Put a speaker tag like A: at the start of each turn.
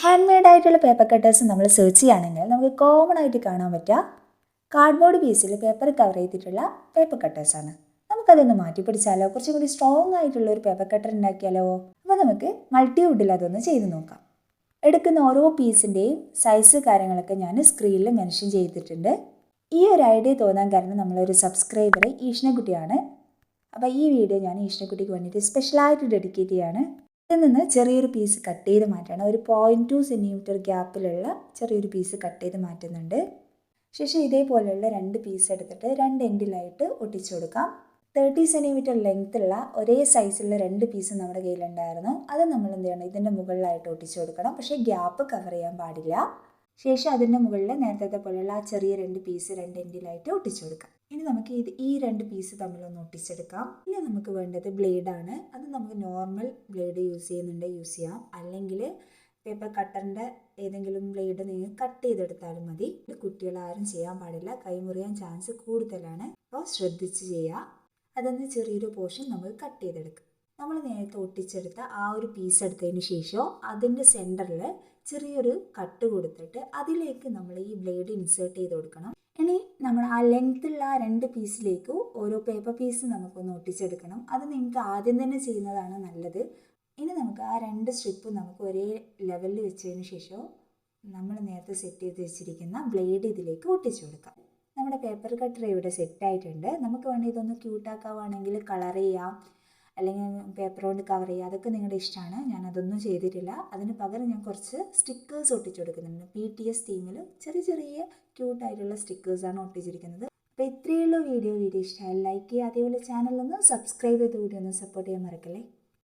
A: Hand made ആയിട്ടുള്ള paper cutters നമ്മൾ search ചെയ്യുകയാണെങ്കിൽ നമുക്ക് കോമൺ ആയിട്ട് കാണാൻ പറ്റുക കാർഡ്ബോർഡ് പീസിൽ പേപ്പർ കവർ ചെയ്തിട്ടുള്ള പേപ്പർ കട്ടേഴ്സാണ്. നമുക്കതൊന്ന് മാറ്റി പിടിച്ചാലോ, കുറച്ചും കൂടി സ്ട്രോങ് ആയിട്ടുള്ള ഒരു പേപ്പർ കട്ടർ ഉണ്ടാക്കിയാലോ? അപ്പോൾ നമുക്ക് മൾട്ടിവുഡിൽ അതൊന്ന് ചെയ്ത് നോക്കാം. എടുക്കുന്ന ഓരോ പീസിൻ്റെയും സൈസ് കാര്യങ്ങളൊക്കെ ഞാൻ സ്ക്രീനിൽ മെൻഷൻ ചെയ്തിട്ടുണ്ട്. ഈ ഒരു ഐഡിയ തോന്നാൻ കാരണം നമ്മളൊരു സബ്സ്ക്രൈബർ ഈഷ്ണക്കുട്ടിയാണ്. അപ്പോൾ ഈ വീഡിയോ ഞാൻ ഈഷ്ണക്കുട്ടിക്ക് വേണ്ടിയിട്ട് സ്പെഷ്യലായിട്ട് ഡെഡിക്കേറ്റ് ചെയ്യാണ്. ഇതിൽ നിന്ന് ചെറിയൊരു പീസ് കട്ട് ചെയ്ത് മാറ്റണം. ഒരു 0.2 സെൻറ്റിമീറ്റർ ഗ്യാപ്പിലുള്ള ചെറിയൊരു പീസ് കട്ട് ചെയ്ത് മാറ്റുന്നുണ്ട്. ശേഷം ഇതേപോലെയുള്ള 2 പീസ് എടുത്തിട്ട് 2 എൻഡിലായിട്ട് ഒട്ടിച്ചു കൊടുക്കാം. 30 സെൻറ്റിമീറ്റർ ലെങ്ത്തുള്ള ഒരേ സൈസിലുള്ള 2 പീസ് നമ്മുടെ കയ്യിലുണ്ടായിരുന്നു. അത് നമ്മൾ എന്ത് ചെയ്യണം, ഇതിൻ്റെ മുകളിലായിട്ട് ഒട്ടിച്ചു കൊടുക്കണം. പക്ഷേ ഗ്യാപ്പ് കവർ ചെയ്യാൻ പാടില്ല. ശേഷം അതിൻ്റെ മുകളിൽ നേരത്തെ പോലെയുള്ള ആ ചെറിയ 2 പീസ് 2 എൻഡിലായിട്ട് ഒട്ടിച്ചു കൊടുക്കാം. ഇനി നമുക്ക് ഈ 2 പീസ് തമ്മിലൊന്ന് ഒട്ടിച്ചെടുക്കാം. ഇനി നമുക്ക് വേണ്ടത് ബ്ലേഡാണ്. അത് നമുക്ക് നോർമൽ ബ്ലേഡ് യൂസ് ചെയ്യാം, അല്ലെങ്കിൽ പേപ്പർ കട്ടറിൻ്റെ ഏതെങ്കിലും ബ്ലേഡ് നിങ്ങൾ കട്ട് ചെയ്തെടുത്താലും മതി. ഇത് കുട്ടികളാരും ചെയ്യാൻ പാടില്ല, കൈമുറിയാൻ ചാൻസ് കൂടുതലാണ്. അപ്പോൾ ശ്രദ്ധിച്ച് ചെയ്യുക. അതൊന്ന് ചെറിയൊരു പോർഷൻ നമുക്ക് കട്ട് ചെയ്തെടുക്കാം. നമ്മൾ നേരത്തെ ഒട്ടിച്ചെടുത്ത ആ ഒരു പീസ് എടുത്തതിന് ശേഷം അതിൻ്റെ സെൻറ്ററിൽ ചെറിയൊരു കട്ട് കൊടുത്തിട്ട് അതിലേക്ക് നമ്മൾ ഈ ബ്ലേഡ് ഇൻസേർട്ട് ചെയ്ത് കൊടുക്കണം. ഇനി നമ്മൾ ആ ലെങ്ത്തുള്ള ആ 2 പീസിലേക്ക് ഓരോ പേപ്പർ പീസ് നമുക്കൊന്ന് ഒട്ടിച്ചെടുക്കണം. അത് നിങ്ങൾക്ക് ആദ്യം തന്നെ ചെയ്യുന്നതാണ് നല്ലത്. ഇനി നമുക്ക് ആ 2 സ്ട്രിപ്പ് നമുക്ക് ഒരേ ലെവലിൽ വെച്ചതിന് ശേഷം നമ്മൾ നേരത്തെ സെറ്റ് ചെയ്ത് വെച്ചിരിക്കുന്ന ബ്ലേഡ് ഇതിലേക്ക് ഒട്ടിച്ചു കൊടുക്കാം. നമ്മുടെ പേപ്പർ കട്ടർ ഇവിടെ സെറ്റായിട്ടുണ്ട്. നമുക്ക് വേണമെങ്കിൽ ഇതൊന്ന് ക്യൂട്ടാക്കാവുകയാണെങ്കിൽ കളർ ചെയ്യാം, അല്ലെങ്കിൽ പേപ്പർ കൊണ്ട് കവർ ചെയ്യുക. അതൊക്കെ നിങ്ങളുടെ ഇഷ്ടമാണ്. ഞാനതൊന്നും ചെയ്തിട്ടില്ല. അതിന് പകരം ഞാൻ കുറച്ച് സ്റ്റിക്കേഴ്സ് ഒട്ടിച്ചു കൊടുക്കുന്നുണ്ട്. PTS തീമിൽ ചെറിയ ക്യൂട്ടായിട്ടുള്ള സ്റ്റിക്കേഴ്സാണ് ഒട്ടിച്ചിരിക്കുന്നത്. അപ്പോൾ ഇത്രയുള്ള വീഡിയോ ഇഷ്ടമായി ലൈക്ക് ചെയ്യുക. അതേപോലെ ചാനലൊന്ന് സബ്സ്ക്രൈബ് ചെയ്ത് കൂടി ഒന്ന് സപ്പോർട്ട് ചെയ്യാൻ മറക്കല്ലേ.